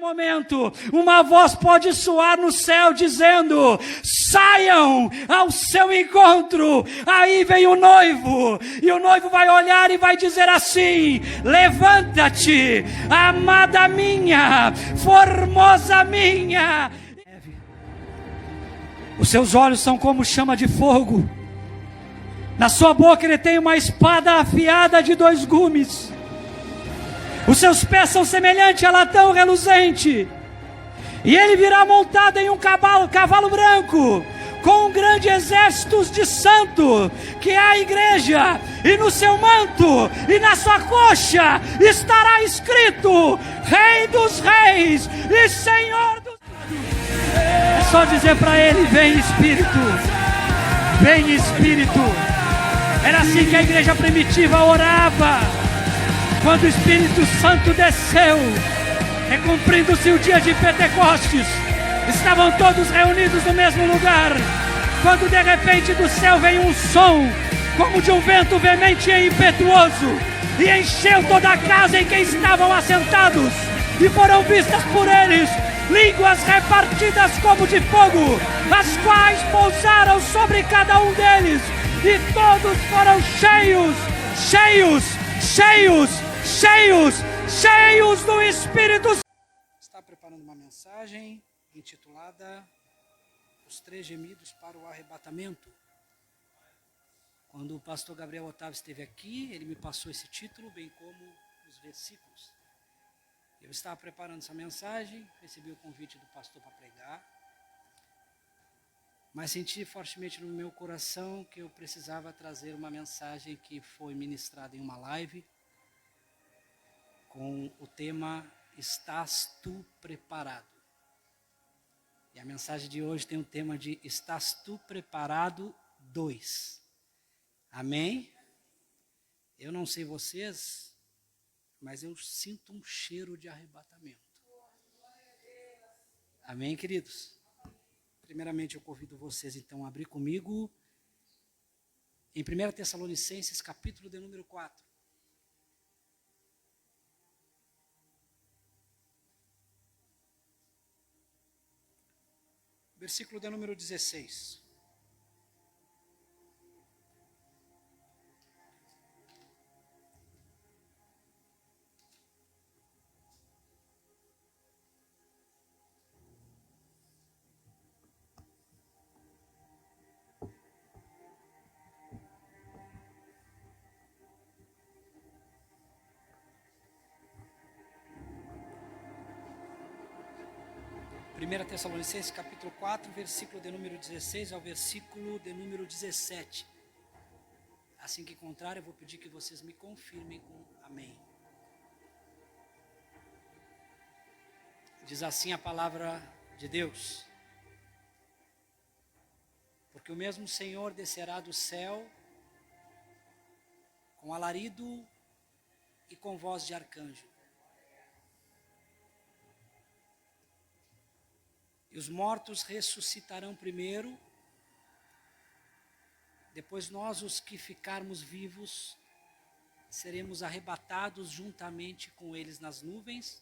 momento, uma voz pode soar no céu dizendo: saiam ao seu encontro. Aí vem o noivo, e o noivo vai olhar e vai dizer assim: levanta-te, amada minha, formosa minha. Os seus olhos são como chama de fogo. Na sua boca ele tem uma espada afiada de 2 gumes. Os seus pés são semelhantes a latão reluzente. E ele virá montado em um cavalo branco, com um grande exército de santo, que é a igreja. E no seu manto e na sua coxa estará escrito: Rei dos Reis e Senhor dos... É só dizer para ele: vem Espírito, vem Espírito. Era assim que a igreja primitiva orava. Quando o Espírito Santo desceu, cumprindo-se o dia de Pentecostes, estavam todos reunidos no mesmo lugar, quando de repente do céu veio um som, como de um vento veemente e impetuoso, e encheu toda a casa em que estavam assentados, e foram vistas por eles línguas repartidas como de fogo, as quais pousaram sobre cada um deles, e todos foram cheios do Espírito. Está preparando uma mensagem intitulada Os 3 Gemidos para o Arrebatamento. Quando o pastor Gabriel Otávio esteve aqui, ele me passou esse título, bem como os versículos. Eu estava preparando essa mensagem, recebi o convite do pastor para pregar, mas senti fortemente no meu coração que eu precisava trazer uma mensagem que foi ministrada em uma live, com o tema Estás tu preparado? E a mensagem de hoje tem o tema de Estás tu preparado 2. Amém? Eu não sei vocês, mas eu sinto um cheiro de arrebatamento. Amém, queridos? Primeiramente eu convido vocês então a abrir comigo em 1 Tessalonicenses, capítulo de número 4. Versículo de número 16. Primeira Tessalonicenses, capítulo 4, versículo de número 16 ao versículo de número 17. Assim que encontrar, eu vou pedir que vocês me confirmem com amém. Diz assim a palavra de Deus: porque o mesmo Senhor descerá do céu com alarido e com voz de arcanjo. E os mortos ressuscitarão primeiro, depois nós, os que ficarmos vivos, seremos arrebatados juntamente com eles nas nuvens,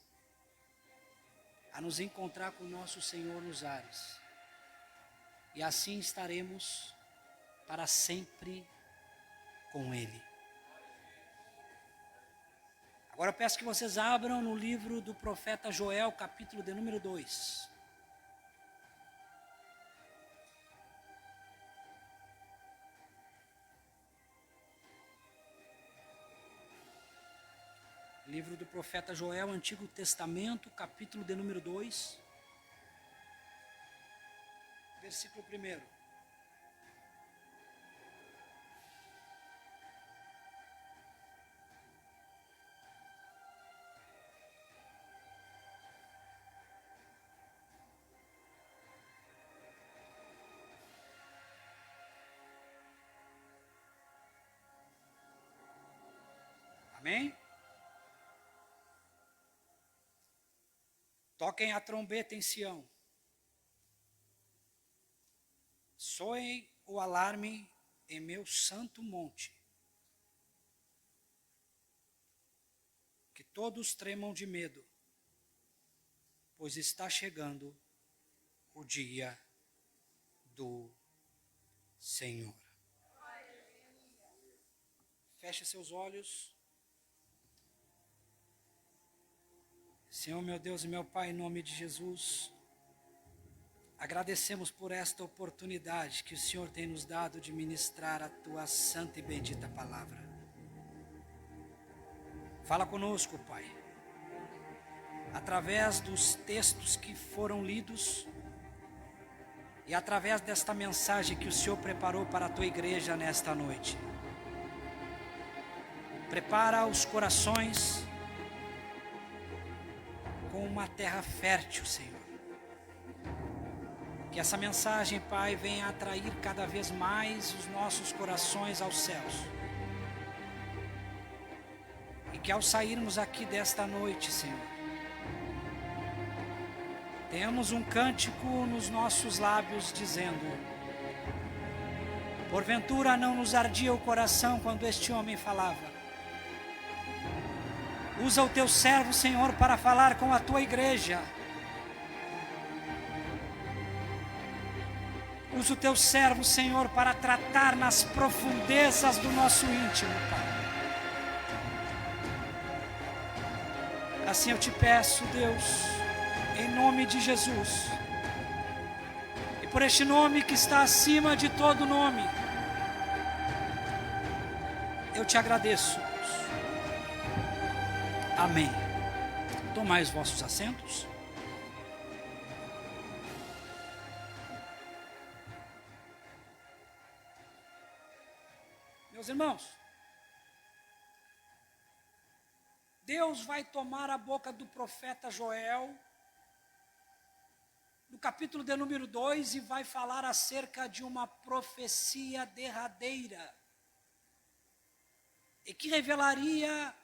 a nos encontrar com nosso Senhor nos ares. E assim estaremos para sempre com Ele. Agora eu peço que vocês abram no livro do profeta Joel, capítulo de número 2. Livro do profeta Joel, Antigo Testamento, capítulo de número 2, versículo 1. Amém? Toquem a trombeta em Sião, soem o alarme em meu santo monte, que todos tremam de medo, pois está chegando o dia do Senhor. Feche seus olhos. Senhor, meu Deus e meu Pai, em nome de Jesus, agradecemos por esta oportunidade que o Senhor tem nos dado de ministrar a Tua santa e bendita palavra. Fala conosco, Pai, através dos textos que foram lidos e através desta mensagem que o Senhor preparou para a Tua igreja nesta noite. Prepara os corações com uma terra fértil, Senhor. Que essa mensagem, Pai, venha atrair cada vez mais os nossos corações aos céus. E que ao sairmos aqui desta noite, Senhor, tenhamos um cântico nos nossos lábios dizendo: porventura não nos ardia o coração quando este homem falava. Usa o Teu servo, Senhor, para falar com a Tua igreja. Usa o Teu servo, Senhor, para tratar nas profundezas do nosso íntimo, Pai. Assim eu te peço, Deus, em nome de Jesus, e por este nome que está acima de todo nome, eu te agradeço. Amém. Tomai os vossos assentos. Meus irmãos, Deus vai tomar a boca do profeta Joel, no capítulo de número 2, e vai falar acerca de uma profecia derradeira, e que revelaria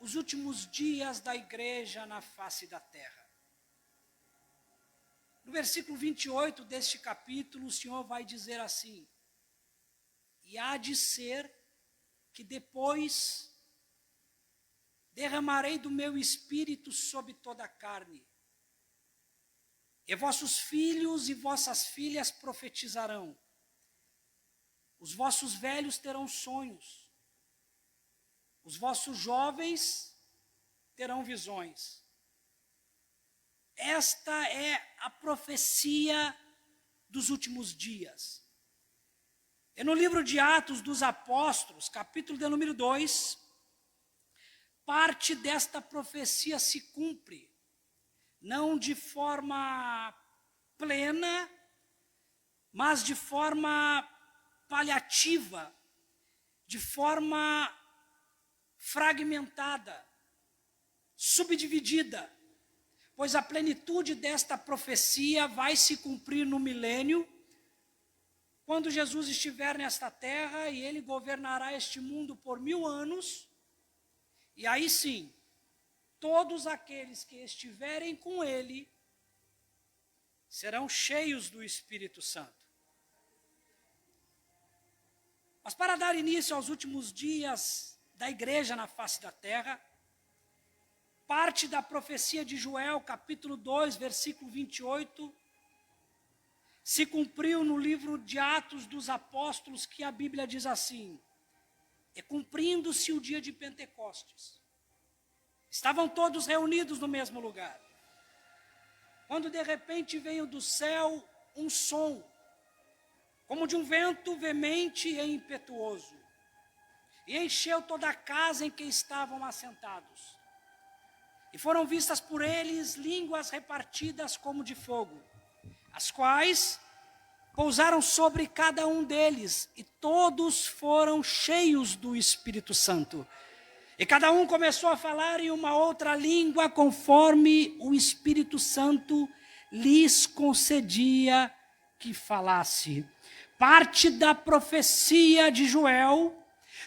os últimos dias da igreja na face da terra. No versículo 28 deste capítulo, o Senhor vai dizer assim: e há de ser que depois derramarei do meu espírito sobre toda a carne, e vossos filhos e vossas filhas profetizarão, os vossos velhos terão sonhos, os vossos jovens terão visões. Esta é a profecia dos últimos dias. E no livro de Atos dos Apóstolos, capítulo de número 2, parte desta profecia se cumpre, não de forma plena, mas de forma paliativa, de forma fragmentada, subdividida, pois a plenitude desta profecia vai se cumprir no milênio, quando Jesus estiver nesta terra e Ele governará este mundo por 1000 anos, e aí sim, todos aqueles que estiverem com Ele serão cheios do Espírito Santo. Mas para dar início aos últimos dias da igreja na face da terra, parte da profecia de Joel, capítulo 2, versículo 28, se cumpriu no livro de Atos dos Apóstolos, que a Bíblia diz assim: e cumprindo-se o dia de Pentecostes, estavam todos reunidos no mesmo lugar, quando de repente veio do céu um som, como de um vento veemente e impetuoso, e encheu toda a casa em que estavam assentados. E foram vistas por eles línguas repartidas como de fogo, as quais pousaram sobre cada um deles, e todos foram cheios do Espírito Santo. E cada um começou a falar em uma outra língua, conforme o Espírito Santo lhes concedia que falasse. Parte da profecia de Joel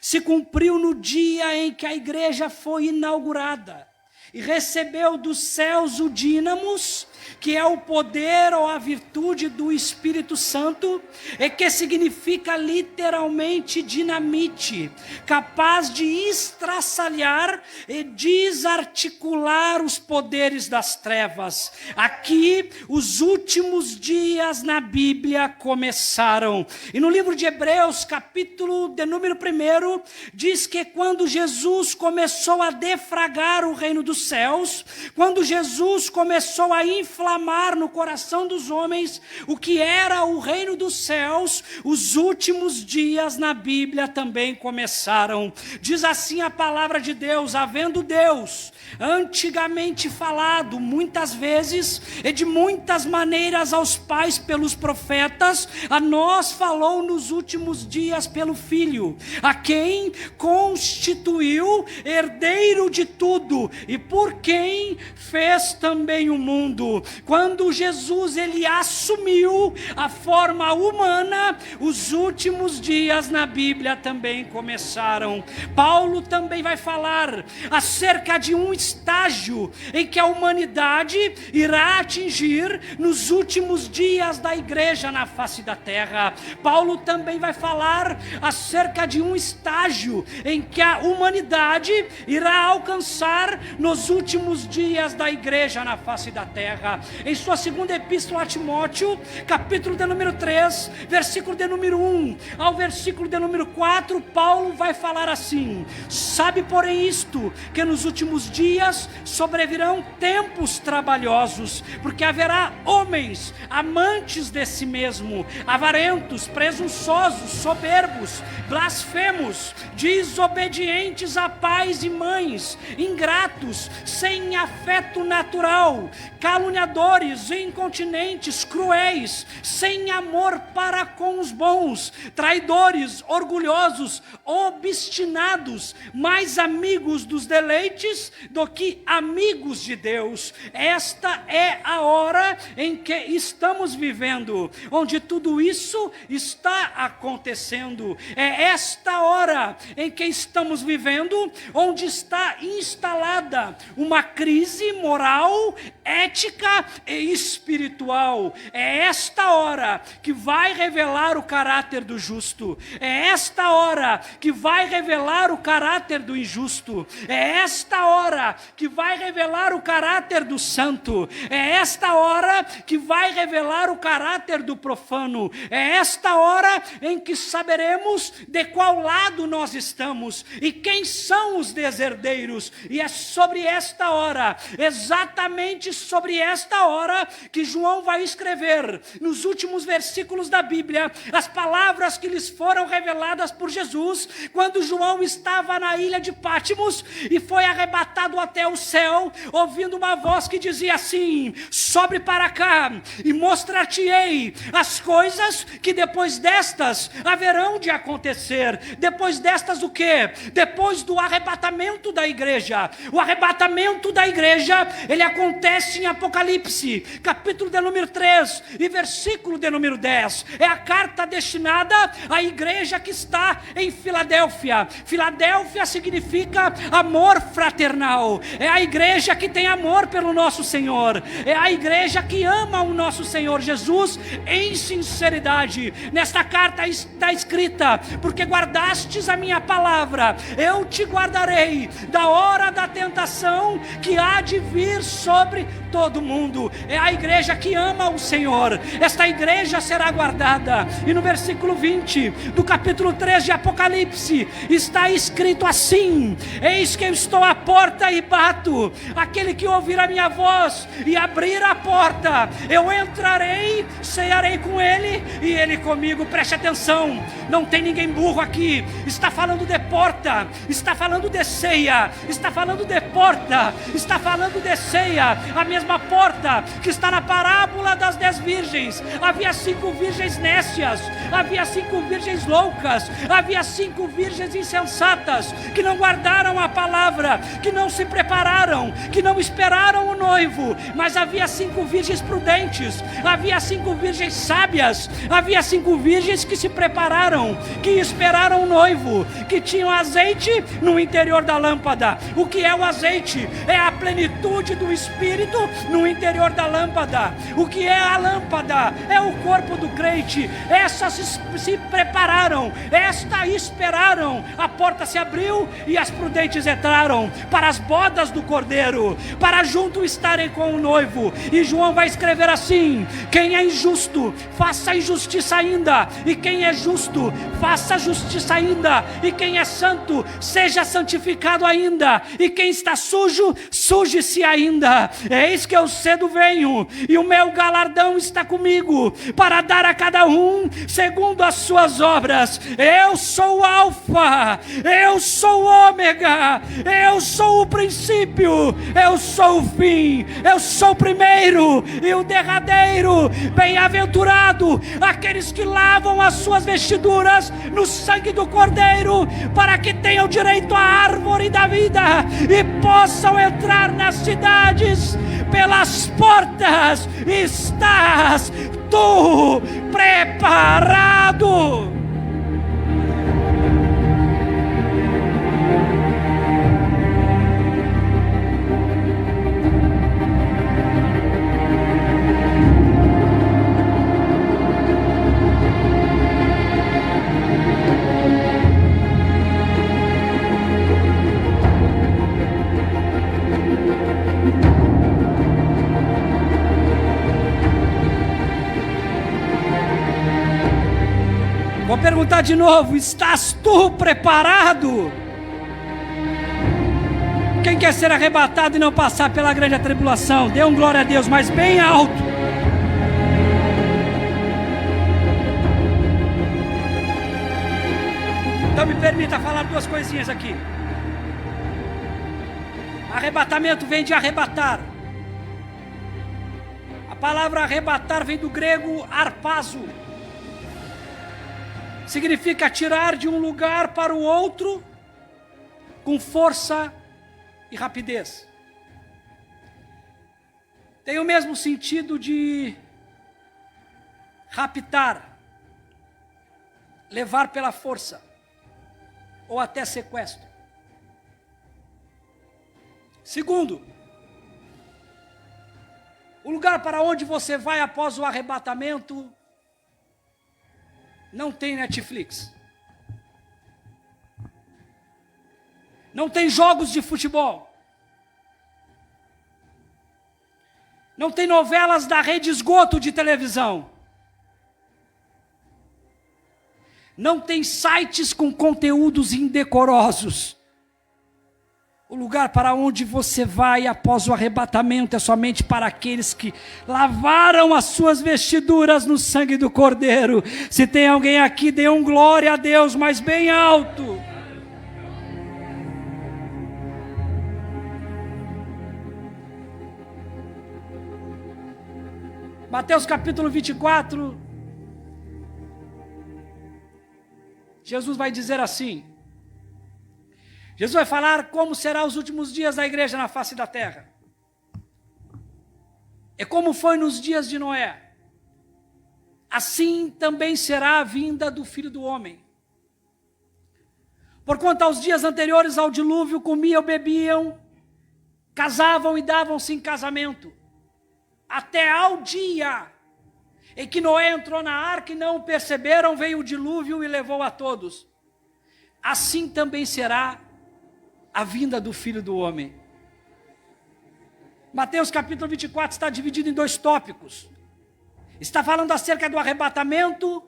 se cumpriu no dia em que a igreja foi inaugurada, e recebeu dos céus o dínamos, que é o poder ou a virtude do Espírito Santo, e que significa literalmente dinamite, capaz de estraçalhar e desarticular os poderes das trevas. Aqui, os últimos dias na Bíblia começaram. E no livro de Hebreus, capítulo de número 1, diz que quando Jesus começou a defragrar o reino dos céus, quando Jesus começou a inflamar no coração dos homens o que era o reino dos céus, os últimos dias na Bíblia também começaram. Diz assim a palavra de Deus: havendo Deus antigamente falado muitas vezes e de muitas maneiras aos pais pelos profetas, a nós falou nos últimos dias pelo Filho, a quem constituiu herdeiro de tudo e por quem fez também o mundo. Quando Jesus ele assumiu a forma humana, os últimos dias na Bíblia também começaram. Paulo também vai falar acerca de um estágio em que a humanidade irá atingir nos últimos dias da igreja na face da terra. Paulo também vai falar acerca de um estágio em que a humanidade irá alcançar nos últimos dias da igreja na face da terra. Em sua segunda epístola a Timóteo, capítulo de número 3, versículo de número 1 ao versículo de número 4, Paulo vai falar assim: sabe porém isto, que nos últimos dias sobrevirão tempos trabalhosos, porque haverá homens amantes de si mesmo, avarentos, presunçosos, soberbos, blasfemos, desobedientes a pais e mães, ingratos, sem afeto natural, caluniadores, incontinentes, cruéis, sem amor para com os bons, traidores, orgulhosos, obstinados, mais amigos dos deleites do que amigos de Deus. Esta é a hora em que estamos vivendo, onde tudo isso está acontecendo. É esta hora em que estamos vivendo, onde está instalada uma crise moral, ética e espiritual. É esta hora que vai revelar o caráter do justo. É esta hora que vai revelar o caráter do injusto. É esta hora que vai revelar o caráter do santo. É esta hora que vai revelar o caráter do profano. É esta hora em que saberemos de qual lado nós estamos e quem são os deserdeiros. E é sobre esta hora, exatamente sobre esta hora, que João vai escrever nos últimos versículos da Bíblia as palavras que lhes foram reveladas por Jesus quando João estava na ilha de Pátimos e foi arrebatado até o céu, ouvindo uma voz que dizia assim: sobe para cá e mostrar-te-ei as coisas que depois destas haverão de acontecer. Depois destas o quê? Depois do arrebatamento da igreja. O arrebatamento da igreja, ele acontece em Apocalipse, capítulo de número 3 e versículo de número 10. É a carta destinada à igreja que está em Filadélfia. Filadélfia significa amor fraternal. É a igreja que tem amor pelo nosso Senhor. É a igreja que ama o nosso Senhor Jesus em sinceridade. Nesta carta está escrita: porque guardastes a minha palavra, eu te guardarei da hora da tentação que há de vir sobre todo mundo. É a igreja que ama o Senhor. Esta igreja será guardada. E no versículo 20 do capítulo 3 de Apocalipse está escrito assim: eis que eu estou à porta e bato. Aquele que ouvir a minha voz e abrir a porta, eu entrarei, cearei com ele e ele comigo. Preste atenção, não tem ninguém burro aqui. Está falando de porta, está falando de ceia, está falando de porta, está falando de ceia. A mesma porta que está na parábola das 10 virgens. Havia 5 virgens nécias, havia 5 virgens loucas, havia 5 virgens insensatas que não guardaram a palavra, que não se prepararam, que não esperaram o noivo. Mas havia 5 virgens prudentes, havia 5 virgens sábias, havia 5 virgens que se prepararam, que esperaram o noivo, que tinham azeite no interior da lâmpada. O que é o azeite? azeite é a plenitude do Espírito no interior da lâmpada. O que é a lâmpada? É o corpo do crente. Estas se prepararam, esta esperaram, a porta se abriu e as prudentes entraram para as bodas do Cordeiro, para junto estarem com o noivo. E João vai escrever assim: quem é injusto, faça injustiça ainda, e quem é justo, faça justiça ainda, e quem é santo, seja santificado ainda, e quem está sujo, suje-se ainda. Eis que eu cedo venho, e o meu galardão está comigo, para dar a cada um segundo as suas obras. Eu sou o Alfa, eu sou o Ômega, eu sou o princípio, eu sou o fim, eu sou o primeiro e o derradeiro. Bem-aventurado aqueles que lavam as suas vestiduras no sangue do Cordeiro, para que tenham direito à árvore da vida e possam entrar nas cidades pelas portas. Estás tu preparado? Vou perguntar de novo: estás tu preparado? Quem quer ser arrebatado e não passar pela grande tribulação? Dê um glória a Deus, mas bem alto. Então me permita falar duas coisinhas aqui. Arrebatamento vem de arrebatar. A palavra arrebatar vem do grego arpazo. Significa tirar de um lugar para o outro com força e rapidez. Tem o mesmo sentido de raptar, levar pela força, ou até sequestro. Segundo, o lugar para onde você vai após o arrebatamento não tem Netflix, não tem jogos de futebol, não tem novelas da rede esgoto de televisão, não tem sites com conteúdos indecorosos. O lugar para onde você vai após o arrebatamento é somente para aqueles que lavaram as suas vestiduras no sangue do Cordeiro. Se tem alguém aqui, dê um glória a Deus, mas bem alto. Mateus capítulo 24, Jesus vai dizer assim. Jesus vai falar como serão os últimos dias da igreja na face da terra. É como foi nos dias de Noé. Assim também será a vinda do Filho do Homem. Porquanto aos dias anteriores ao dilúvio comiam, bebiam, casavam e davam-se em casamento, até ao dia em que Noé entrou na arca e não o perceberam, veio o dilúvio e levou a todos. Assim também será a vinda do Filho do Homem. Mateus capítulo 24 está dividido em dois tópicos. Está falando acerca do arrebatamento,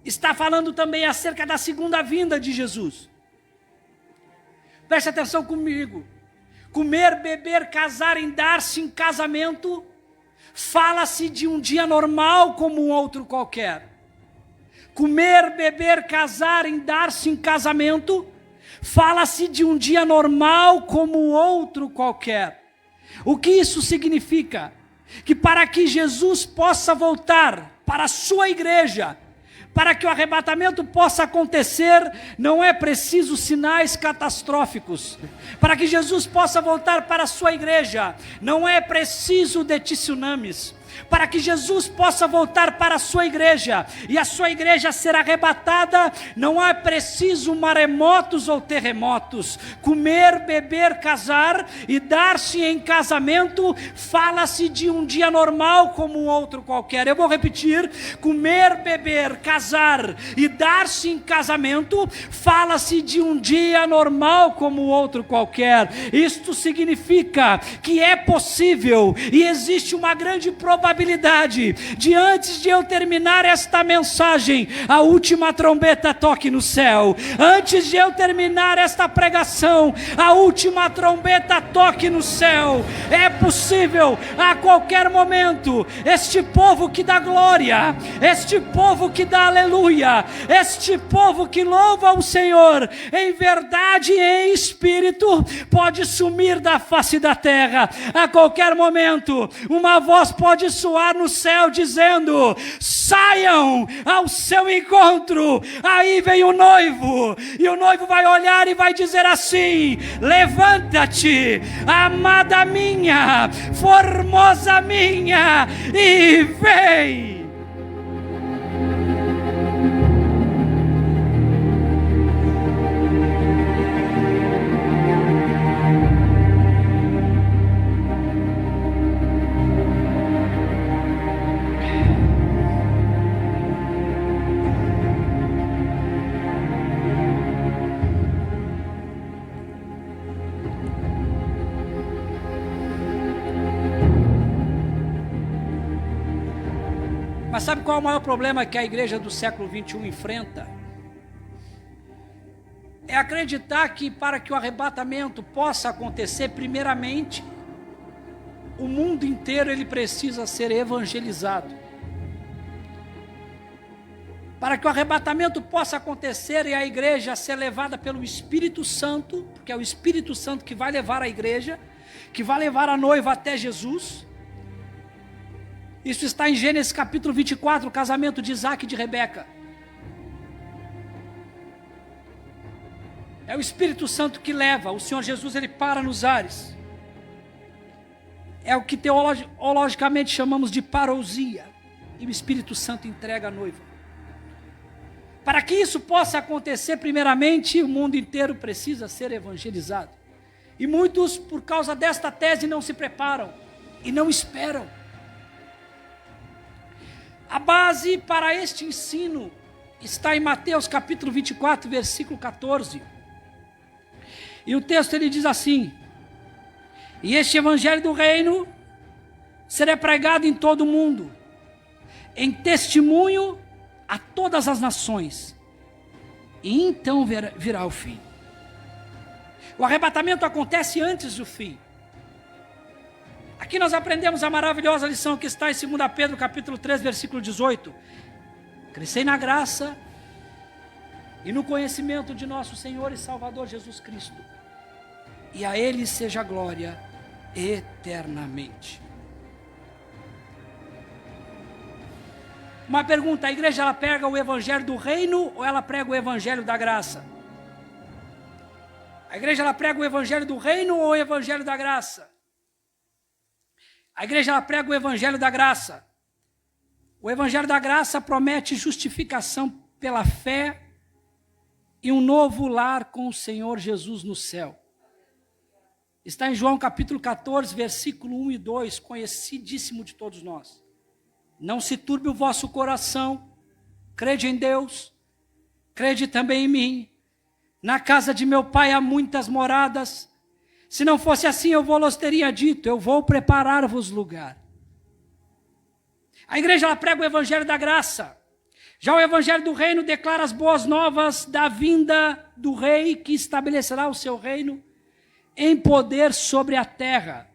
está falando também acerca da segunda vinda de Jesus. Preste atenção comigo. Comer, beber, casar e dar-se em casamento, fala-se de um dia normal como um outro qualquer. Comer, beber, casar e dar-se em casamento, fala-se de um dia normal como outro qualquer. O que isso significa? Que para que Jesus possa voltar para a sua igreja, para que o arrebatamento possa acontecer, não é preciso sinais catastróficos. Para que Jesus possa voltar para a sua igreja, não é preciso de tsunamis. para que Jesus possa voltar para a sua igreja, e a sua igreja ser arrebatada. Não é preciso maremotos ou terremotos. Comer, beber, casar e dar-se em casamento, fala-se de um dia normal como um outro qualquer. Eu vou repetir: comer, beber, casar e dar-se em casamento, fala-se de um dia normal como outro qualquer. Isto significa que é possível e existe uma grande probabilidade de, antes de eu terminar esta mensagem, a última trombeta toque no céu. Antes de eu terminar esta pregação, a última trombeta toque no céu. É possível a qualquer momento este povo que dá glória, este povo que dá aleluia, este povo que louva o Senhor em verdade e em espírito, pode sumir da face da terra. A qualquer momento uma voz pode soar no céu dizendo: saiam ao seu encontro, aí vem o noivo. E o noivo vai olhar e vai dizer assim: levanta-te, amada minha, formosa minha, e vem. Mas sabe qual é o maior problema que a igreja do século 21 enfrenta? É acreditar que, para que o arrebatamento possa acontecer, primeiramente, o mundo inteiro ele precisa ser evangelizado. Para que o arrebatamento possa acontecer e a igreja ser levada pelo Espírito Santo, porque é o Espírito Santo que vai levar a igreja, que vai levar a noiva até Jesus. Isso está em Gênesis capítulo 24, o casamento de Isaac e de Rebeca. É o Espírito Santo que leva, o Senhor Jesus ele para nos ares. É o que teologicamente chamamos de parousia, e o Espírito Santo entrega a noiva. Para que isso possa acontecer, primeiramente, o mundo inteiro precisa ser evangelizado. E muitos, por causa desta tese, não se preparam e não esperam. A base para este ensino está em Mateus capítulo 24, versículo 14. E o texto ele diz assim: e este evangelho do reino será pregado em todo o mundo, em testemunho a todas as nações, e então virá o fim. O arrebatamento acontece antes do fim. Aqui nós aprendemos a maravilhosa lição que está em 2 Pedro capítulo 3, versículo 18. Crescei na graça e no conhecimento de nosso Senhor e Salvador Jesus Cristo, e a Ele seja glória eternamente. Uma pergunta: a igreja ela prega o evangelho do reino ou ela prega o evangelho da graça? A igreja ela prega o evangelho do reino ou o evangelho da graça? A igreja ela prega o evangelho da graça. O evangelho da graça promete justificação pela fé e um novo lar com o Senhor Jesus no céu. Está em João capítulo 14, versículo 1 e 2, conhecidíssimo de todos nós. Não se turbe o vosso coração, crede em Deus, crede também em mim. Na casa de meu pai há muitas moradas. Se não fosse assim, eu vos teria dito: eu vou preparar-vos lugar. A igreja ela prega o evangelho da graça. Já o evangelho do reino declara as boas novas da vinda do rei, que estabelecerá o seu reino em poder sobre a terra.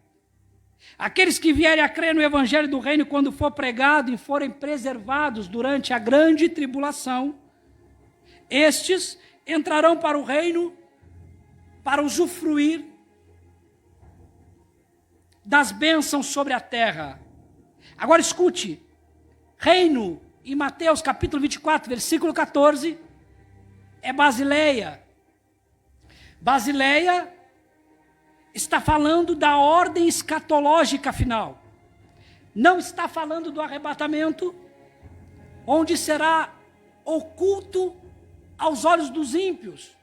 Aqueles que vierem a crer no evangelho do reino, quando for pregado e forem preservados durante a grande tribulação, estes entrarão para o reino para usufruir das bênçãos sobre a terra. Agora escute: reino, em Mateus capítulo 24, versículo 14, é Basileia. Basileia está falando da ordem escatológica final. não está falando do arrebatamento, onde será oculto aos olhos dos ímpios.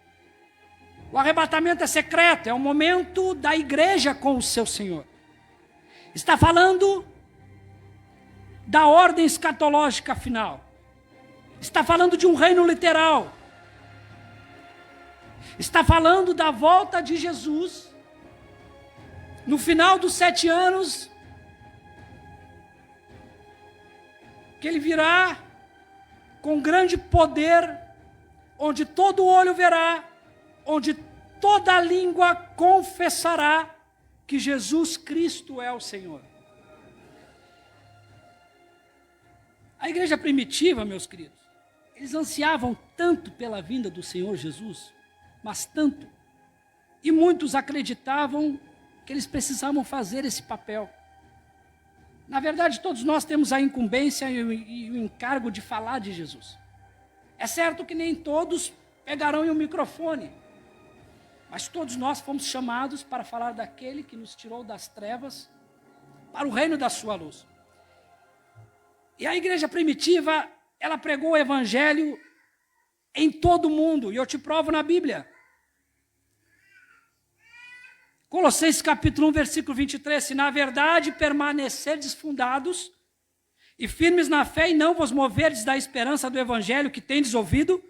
O arrebatamento é secreto, é o momento da igreja com o seu Senhor. Está falando da ordem escatológica final. Está falando de um reino literal. Está falando da volta de Jesus no final dos 7 anos, que ele virá com grande poder, onde todo olho verá, onde toda língua confessará que Jesus Cristo é o Senhor. A igreja primitiva, meus queridos, eles ansiavam tanto pela vinda do Senhor Jesus, mas tanto, e muitos acreditavam que eles precisavam fazer esse papel. Na verdade, todos nós temos a incumbência e o encargo de falar de Jesus. É certo que nem todos pegarão em um microfone, mas todos nós fomos chamados para falar daquele que nos tirou das trevas para o reino da sua luz. E a igreja primitiva, ela pregou o evangelho em todo o mundo, e eu te provo na Bíblia. Colossenses capítulo 1, versículo 23, se na verdade permanecerdes fundados e firmes na fé e não vos moverdes da esperança do evangelho que tendes ouvido,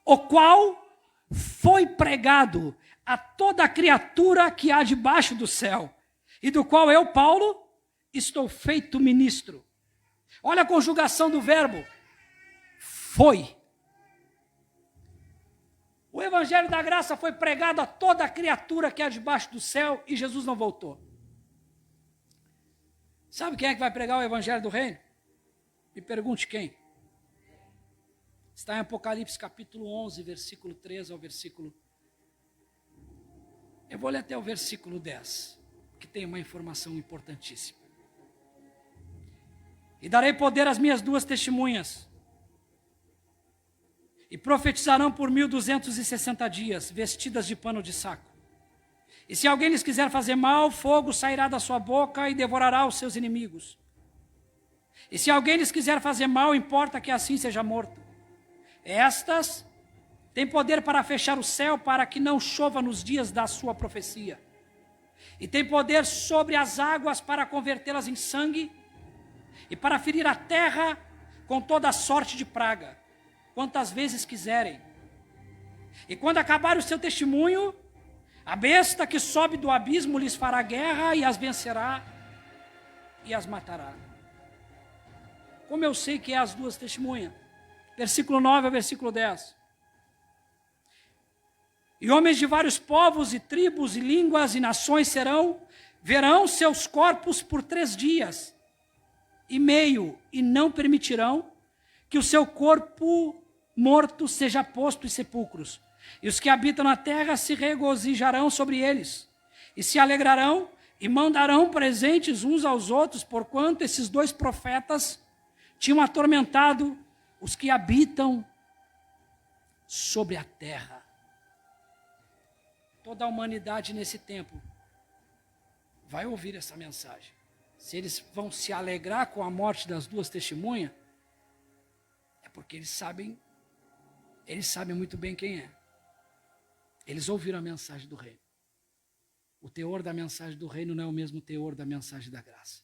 o qual foi pregado a toda criatura que há debaixo do céu, e do qual eu, Paulo, estou feito ministro. Olha a conjugação do verbo, foi. O evangelho da graça foi pregado a toda criatura que há debaixo do céu e Jesus não voltou. Sabe quem é que vai pregar o evangelho do reino? Me pergunte quem. Está em Apocalipse capítulo 11, versículo 13 ao versículo... Eu vou ler até o versículo 10, que tem uma informação importantíssima. E darei poder às minhas 2 testemunhas, e profetizarão por 1260 dias, vestidas de pano de saco. E se alguém lhes quiser fazer mal, fogo sairá da sua boca e devorará os seus inimigos. E se alguém lhes quiser fazer mal, importa que assim seja morto. Estas têm poder para fechar o céu, para que não chova nos dias da sua profecia. E têm poder sobre as águas para convertê-las em sangue, e para ferir a terra com toda sorte de praga, quantas vezes quiserem. E quando acabar o seu testemunho, a besta que sobe do abismo lhes fará guerra e as vencerá e as matará. Como eu sei que é as 2 testemunhas? Versículo 9 ao versículo 10. E homens de vários povos e tribos e línguas e nações verão seus corpos por 3 dias e meio, e não permitirão que o seu corpo morto seja posto em sepulcros. E os que habitam na terra se regozijarão sobre eles, e se alegrarão, e mandarão presentes uns aos outros, porquanto esses 2 profetas tinham atormentado os que habitam sobre a terra. Toda a humanidade nesse tempo vai ouvir essa mensagem. Se eles vão se alegrar com a morte das 2 testemunhas, é porque eles sabem muito bem quem é. Eles ouviram a mensagem do reino. O teor da mensagem do reino não é o mesmo teor da mensagem da graça.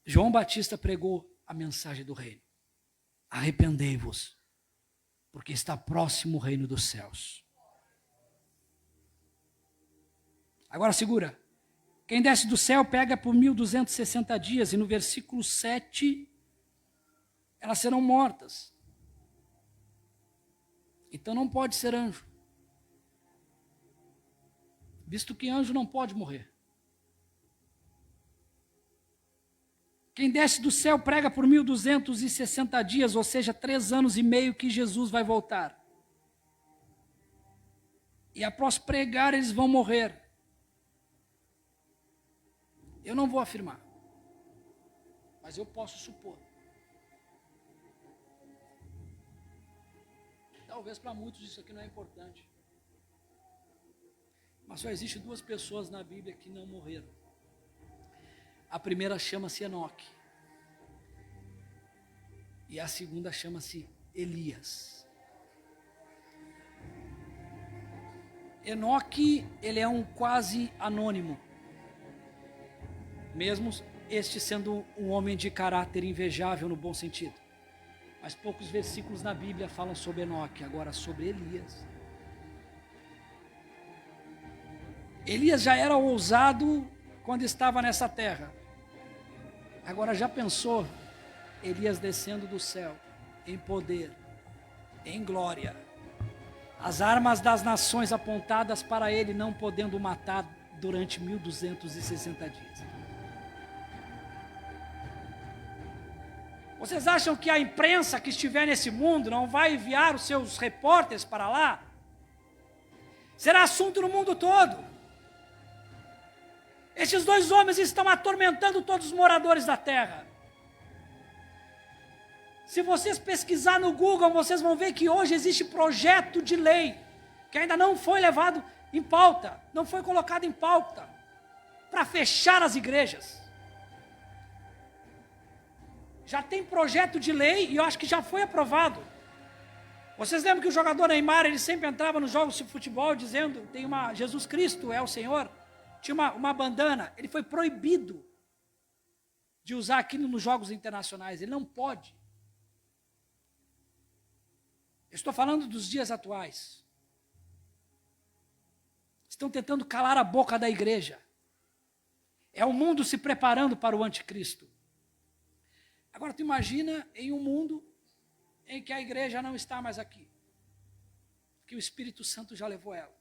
João Batista pregou a mensagem do reino. Arrependei-vos, porque está próximo o reino dos céus. Agora segura. Quem desce do céu pega por 1260 dias, e no versículo 7, elas serão mortas. Então não pode ser anjo, visto que anjo não pode morrer. Quem desce do céu prega por 1260 dias, ou seja, 3 anos e meio que Jesus vai voltar. E após pregar, eles vão morrer. Eu não vou afirmar, mas eu posso supor. Talvez para muitos isso aqui não é importante. Mas só existe duas pessoas na Bíblia que não morreram. A primeira chama-se Enoque. E a segunda chama-se Elias. Enoque, ele é um quase anônimo. Mesmo este sendo um homem de caráter invejável no bom sentido. Mas poucos versículos na Bíblia falam sobre Enoque. Agora sobre Elias. Elias já era ousado quando estava nessa terra. Agora já pensou Elias descendo do céu em poder, em glória, as armas das nações apontadas para ele, não podendo matar durante 1260 dias. Vocês acham que a imprensa que estiver nesse mundo não vai enviar os seus repórteres para lá? Será assunto no mundo todo. Estes dois homens estão atormentando todos os moradores da terra. Se vocês pesquisar no Google, vocês vão ver que hoje existe projeto de lei, que ainda não foi levado em pauta, não foi colocado em pauta, para fechar as igrejas. Já tem projeto de lei e eu acho que já foi aprovado. Vocês lembram que o jogador Neymar, ele sempre entrava nos jogos de futebol dizendo, Jesus Cristo é o Senhor? Tinha uma bandana, ele foi proibido de usar aquilo nos jogos internacionais, ele não pode. Eu estou falando dos dias atuais. Estão tentando calar a boca da igreja. É o mundo se preparando para o anticristo. Agora tu imagina em um mundo em que a igreja não está mais aqui, que o Espírito Santo já levou ela.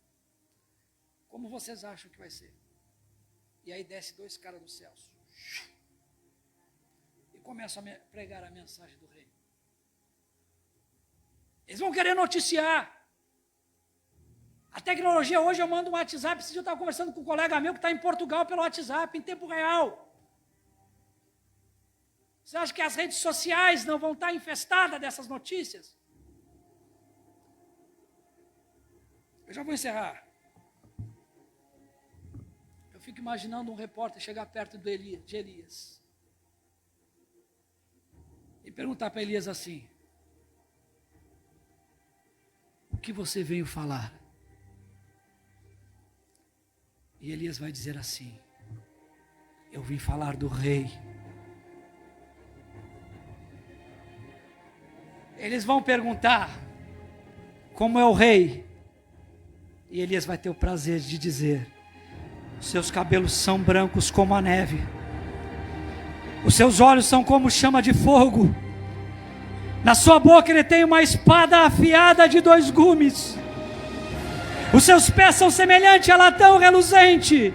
Como vocês acham que vai ser? E aí desce dois caras dos céus e começam a pregar a mensagem do reino. Eles vão querer noticiar. A tecnologia hoje, eu mando um WhatsApp. Esse dia eu estava conversando com um colega meu que está em Portugal pelo WhatsApp, em tempo real. Você acha que as redes sociais não vão estar infestadas dessas notícias? Eu já vou encerrar. Eu fico imaginando um repórter chegar perto de Elias e perguntar para Elias assim: o que você veio falar? E Elias vai dizer assim: eu vim falar do rei. Eles vão perguntar como é o rei. E Elias vai ter o prazer de dizer: seus cabelos são brancos como a neve, os seus olhos são como chama de fogo, na sua boca ele tem uma espada afiada de 2 gumes, os seus pés são semelhantes a latão reluzente,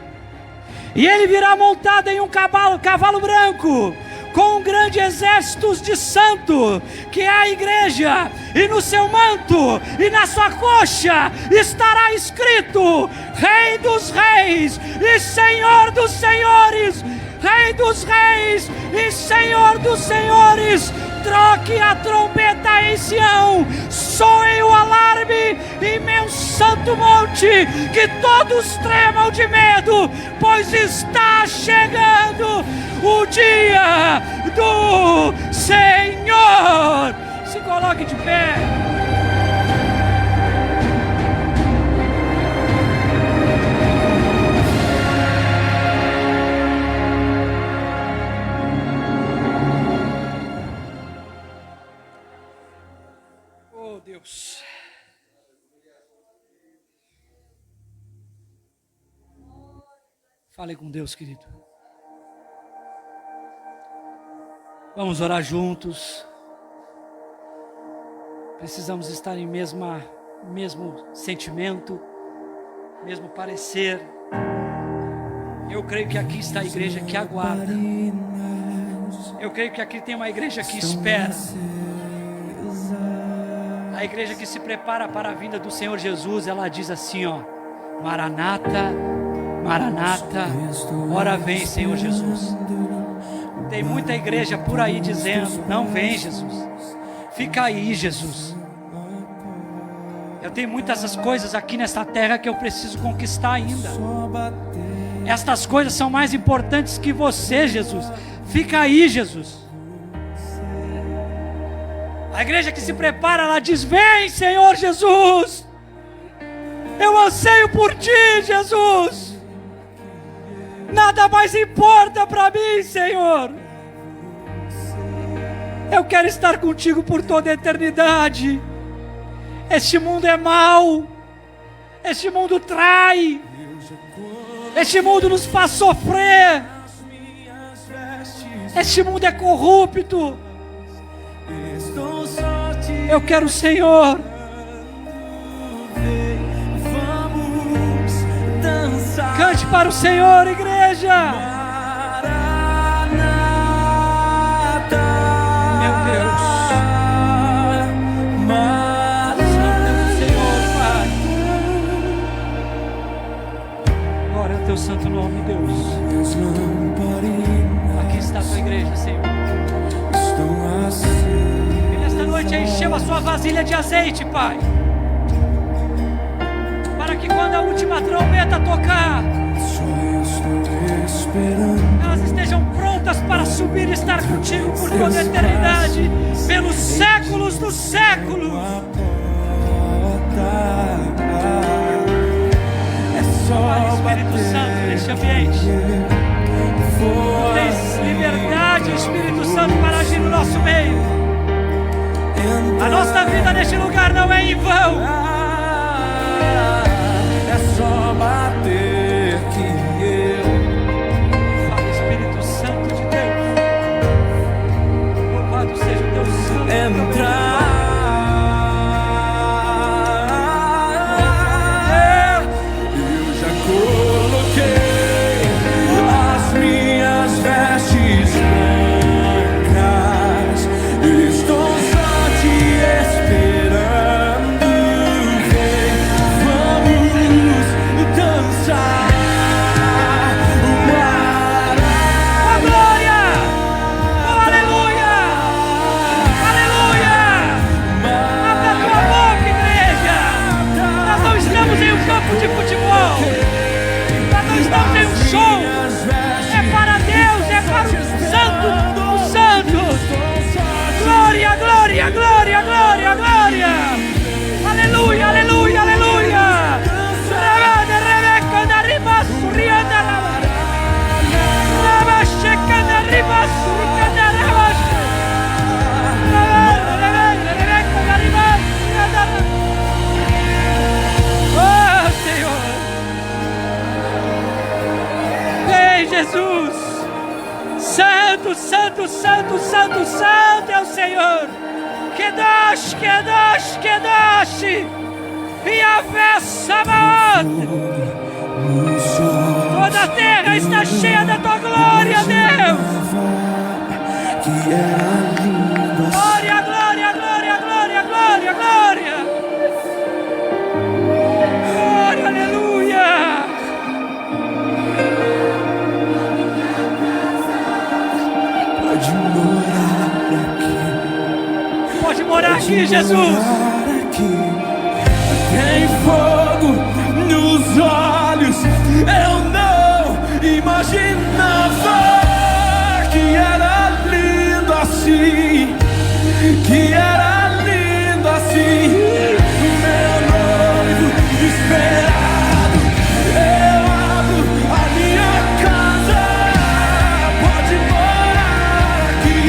e ele virá montado em um cavalo branco, com um grande exército de santo, que é a igreja, e no seu manto e na sua coxa estará escrito: Rei dos Reis e Senhor dos Senhores. Rei dos Reis e Senhor dos Senhores. Troque a trombeta em Sião, soe o alarme em meu santo monte, que todos tremam de medo, pois está chegando o dia do Senhor. Se coloque de pé. Oh, Deus. Fale com Deus, querido. Vamos orar juntos. Precisamos estar em mesmo sentimento, mesmo parecer. Eu creio que aqui está a igreja que aguarda. Eu creio que aqui tem uma igreja que espera. A igreja que se prepara para a vinda do Senhor Jesus. Ela diz assim, ó: Maranata, Maranata, ora vem, Senhor Jesus. Tem muita igreja por aí dizendo: não vem, Jesus. Fica aí, Jesus. Eu tenho muitas coisas aqui nesta terra que eu preciso conquistar ainda. Estas coisas são mais importantes que você, Jesus. Fica aí, Jesus. A igreja que se prepara, ela diz: vem, Senhor Jesus. Eu anseio por Ti, Jesus. Nada mais importa para mim, Senhor. Eu quero estar contigo por toda a eternidade. Este mundo é mau. Este mundo trai. Este mundo nos faz sofrer. Este mundo é corrupto. Eu quero o Senhor. Cante para o Senhor, igreja. Meu Deus. Santo é o Senhor, Pai. Glória ao teu santo nome, Deus. Aqui está a tua igreja, Senhor. E nesta noite encheu a sua vasilha de azeite, Pai, para que quando a última trombeta tocar, elas estejam prontas para subir e estar contigo por toda a eternidade, pelos séculos dos séculos. Pai, Espírito Santo, neste ambiente, tu tens liberdade, Espírito Santo, para agir no nosso meio. A nossa vida neste lugar não é em vão. É só bater que eu. Fala, Espírito Santo de Deus. Louvado seja o teu santo. Entrar. Eu já coloquei as minhas vestes brancas. Estou só te esperando. Vamos dançar. Oh, glória! Oh, aleluia! Aleluia! Abra a tua boca, igreja! Nós não estamos em um campo de futebol. Nós não estamos em um show. É para Deus, é para o Santo dos Santos. Glória, glória, glória, glória, glória! Aleluia, aleluia, aleluia! Rebada, rebeca, na riba, surrianda, raba, checanda, riba, surrianda, raba, rebeca, na riba, surrianda. Oh, Senhor! Vem, Jesus! Santo, santo, santo, santo, santo é o Senhor! Kedosh, Kedosh, Kedosh! Yahvé Sabaoth! Toda a terra está cheia da tua glória, Deus! Glória, glória, glória, glória, glória, glória! Glória, aleluia! Pode morar aqui, Jesus! Tem fogo nos olhos. Eu não imaginava que era lindo assim. Que era lindo assim. Meu noivo esperado. Eu abro a minha casa. Pode morar aqui.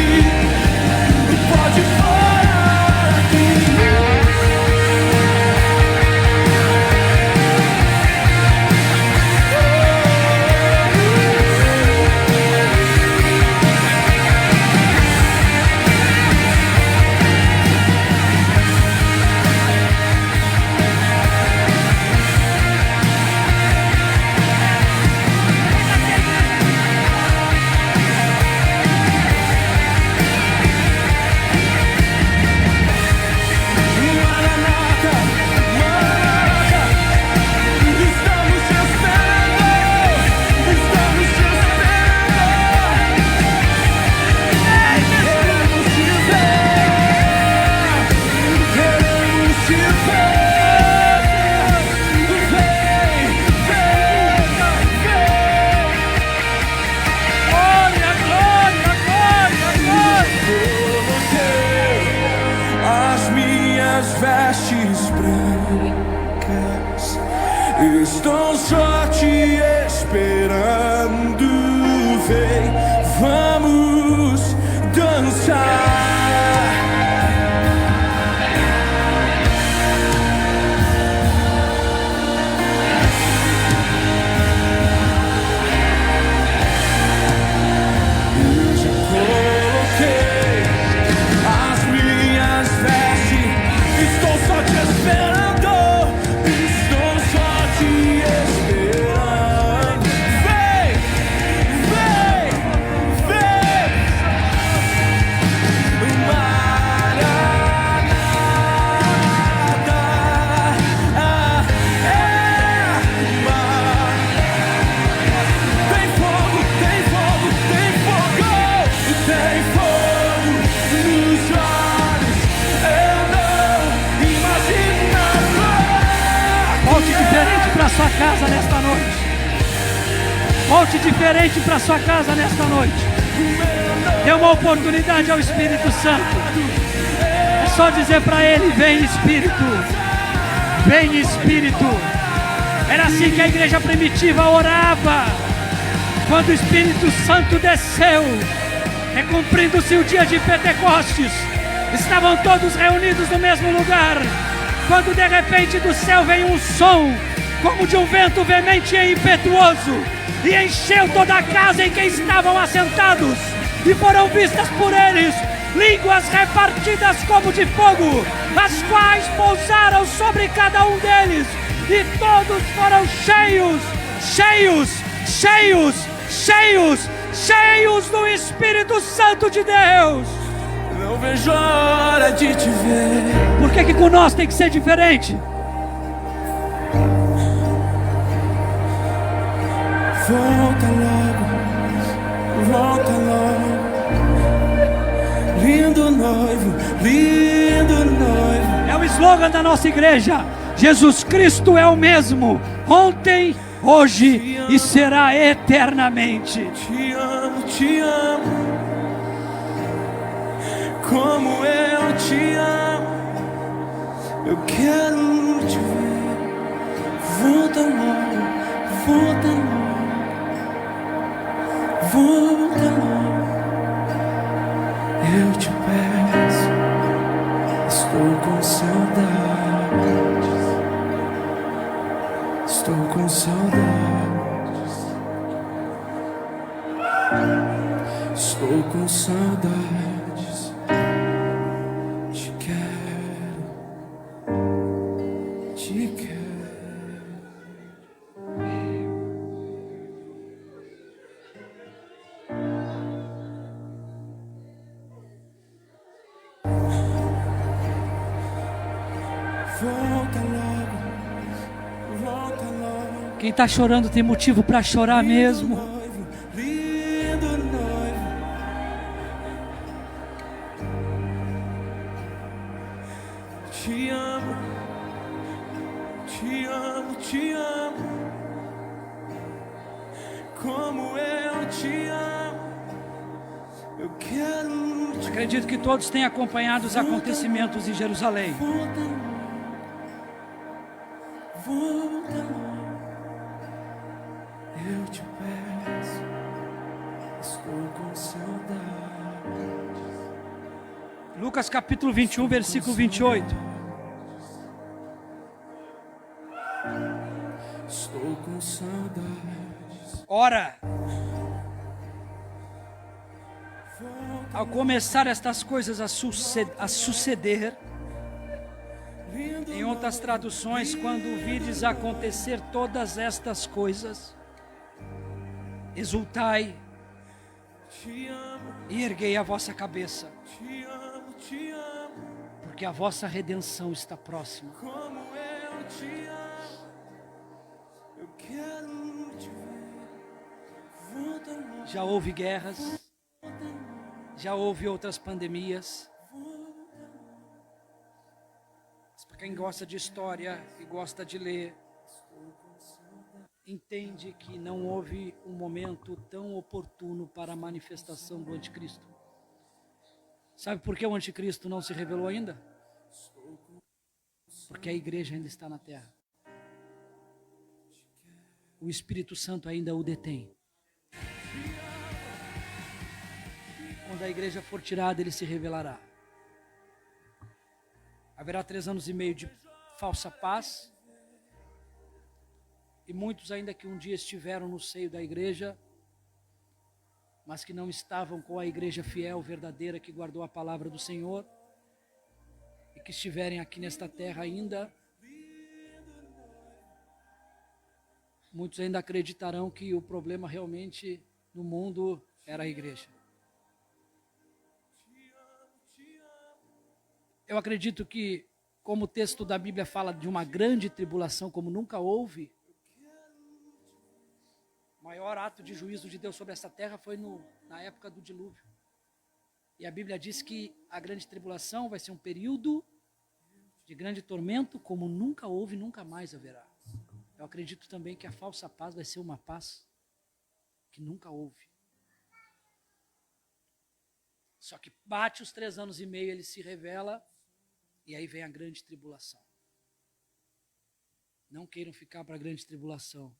Pode morar aqui. Estou só te esperando. Vem, vamos dançar. Sua casa nesta noite. Volte diferente para sua casa nesta noite. Dê uma oportunidade ao Espírito Santo. É só dizer para ele: vem Espírito, vem Espírito. Era assim que a igreja primitiva orava quando o Espírito Santo desceu, cumprindo-se o dia de Pentecostes. Estavam todos reunidos no mesmo lugar, quando de repente do céu veio um som como de um vento veemente e impetuoso, e encheu toda a casa em que estavam assentados, e foram vistas por eles línguas repartidas como de fogo, as quais pousaram sobre cada um deles, e todos foram cheios do Espírito Santo de Deus. Não vejo a hora de te ver. Por que com nós tem que ser diferente? Volta logo, lindo noivo, lindo noivo. É o slogan da nossa igreja: Jesus Cristo é o mesmo, ontem, hoje e será eternamente. Te amo, como eu te amo, eu quero te ver. Volta logo, volta logo. Volta logo, eu te peço, estou com saudades, estou com saudades, estou com saudades, te quero, te quero. Quem está chorando tem motivo para chorar mesmo. Lindo noivo, te amo, te amo, te amo, como eu te amo, eu quero te. Acredito que todos têm acompanhado os acontecimentos em Jerusalém. Volta logo, eu te peço, estou com saudades. Lucas capítulo 21, versículo 28. Estou com saudades. Ora, ao começar estas coisas a suceder, em outras traduções, quando virdes acontecer todas estas coisas, exultai e erguei a vossa cabeça, porque a vossa redenção está próxima. Já houve guerras, já houve outras pandemias. Para quem gosta de história e gosta de ler, entende que não houve um momento tão oportuno para a manifestação do anticristo. Sabe por que o anticristo não se revelou ainda? Porque a igreja ainda está na terra. o Espírito Santo ainda o detém. Quando a igreja for tirada, ele se revelará. Haverá 3 anos e meio de falsa paz. E muitos ainda que um dia estiveram no seio da igreja, mas que não estavam com a igreja fiel, verdadeira, que guardou a palavra do Senhor, e que estiverem aqui nesta terra ainda, muitos ainda acreditarão que o problema realmente no mundo era a igreja. Eu acredito que, como o texto da Bíblia fala de uma grande tribulação como nunca houve, o maior ato de juízo de Deus sobre essa terra foi na época do dilúvio. E a Bíblia diz que a grande tribulação vai ser um período de grande tormento como nunca houve e nunca mais haverá. Eu acredito também que a falsa paz vai ser uma paz que nunca houve. Só que bate os 3 anos e meio, ele se revela, e aí vem a grande tribulação. Não queiram ficar para a grande tribulação.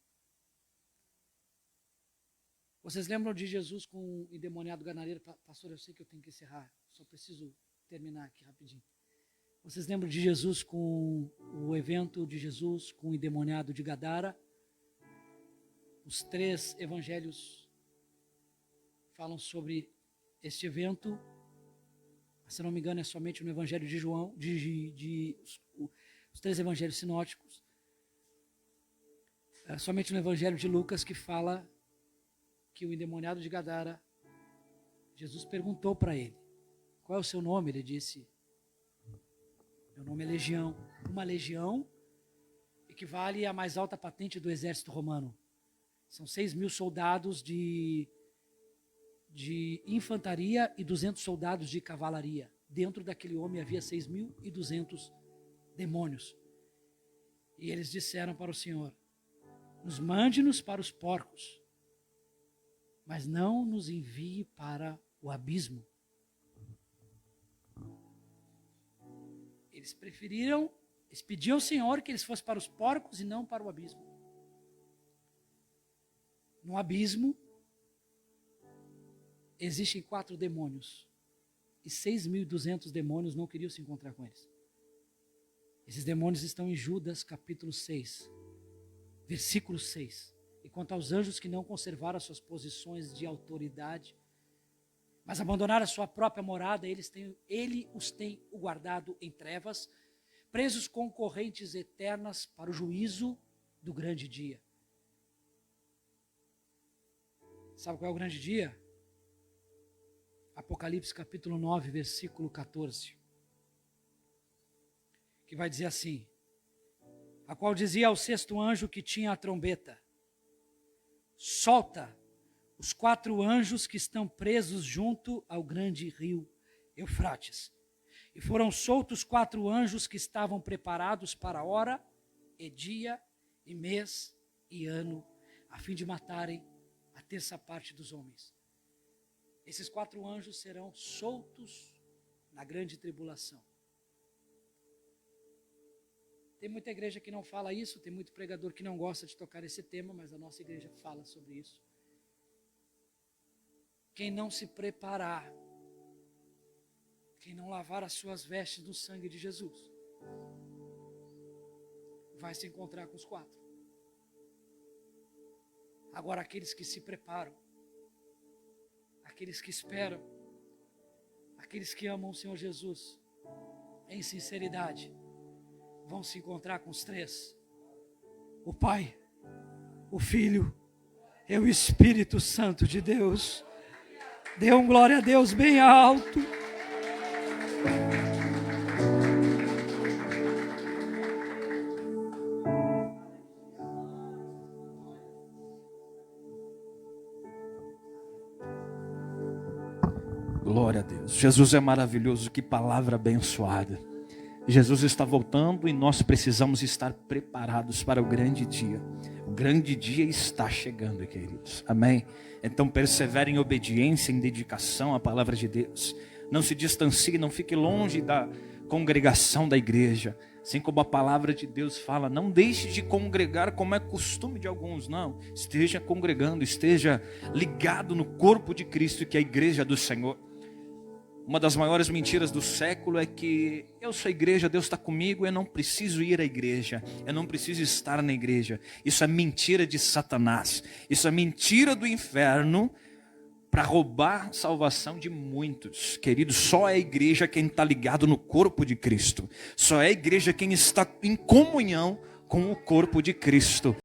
Vocês lembram de Jesus com o endemoniado ganareiro? Pastor, eu sei que eu tenho que encerrar, só preciso terminar aqui rapidinho. Vocês lembram de Jesus com o evento de Jesus com o endemoniado de Gadara? Os 3 evangelhos falam sobre este evento. Se não me engano, é somente no evangelho de João, os 3 evangelhos sinóticos. É somente no evangelho de Lucas que fala que o endemoniado de Gadara, Jesus perguntou para ele, qual é o seu nome? Ele disse, meu nome é Legião. Uma legião equivale à mais alta patente do exército romano. São 6.000 soldados de infantaria e 200 soldados de cavalaria. Dentro daquele homem havia 6.200 demônios. E eles disseram para o Senhor, mande-nos para os porcos, mas não nos envie para o abismo. Eles pediam ao Senhor que eles fossem para os porcos e não para o abismo. No abismo, existem 4 demônios. E 6.200 demônios não queriam se encontrar com eles. Esses demônios estão em Judas capítulo 6, versículo 6. E quanto aos anjos que não conservaram as suas posições de autoridade, mas abandonaram a sua própria morada, ele os tem guardado em trevas, presos com correntes eternas para o juízo do grande dia. Sabe qual é o grande dia? Apocalipse capítulo 9, versículo 14. Que vai dizer assim, a qual dizia ao 6º anjo que tinha a trombeta, solta os 4 anjos que estão presos junto ao grande rio Eufrates. E foram soltos 4 anjos que estavam preparados para hora, e dia, e mês, e ano, a fim de matarem a 1/3 parte dos homens. Esses 4 anjos serão soltos na grande tribulação. Tem muita igreja que não fala isso, tem muito pregador que não gosta de tocar esse tema, mas a nossa igreja fala sobre isso. Quem não se preparar, quem não lavar as suas vestes do sangue de Jesus, vai se encontrar com os 4. Agora, aqueles que se preparam, aqueles que esperam, aqueles que amam o Senhor Jesus, em sinceridade, vão se encontrar com os 3. O Pai, o Filho e o Espírito Santo de Deus. Dê um glória a Deus bem alto. Glória a Deus. Jesus é maravilhoso, que palavra abençoada. Jesus está voltando e nós precisamos estar preparados para o grande dia. O grande dia está chegando, queridos. Amém? Então persevere em obediência, em dedicação à palavra de Deus. Não se distancie, não fique longe da congregação da igreja. Assim como a palavra de Deus fala, não deixe de congregar como é costume de alguns, não. Esteja congregando, esteja ligado no corpo de Cristo, que é a igreja do Senhor. Uma das maiores mentiras do século é que eu sou a igreja, Deus está comigo, eu não preciso ir à igreja, eu não preciso estar na igreja. Isso é mentira de Satanás, isso é mentira do inferno, para roubar a salvação de muitos. Querido, só é a igreja quem está ligado no corpo de Cristo. Só é a igreja quem está em comunhão com o corpo de Cristo.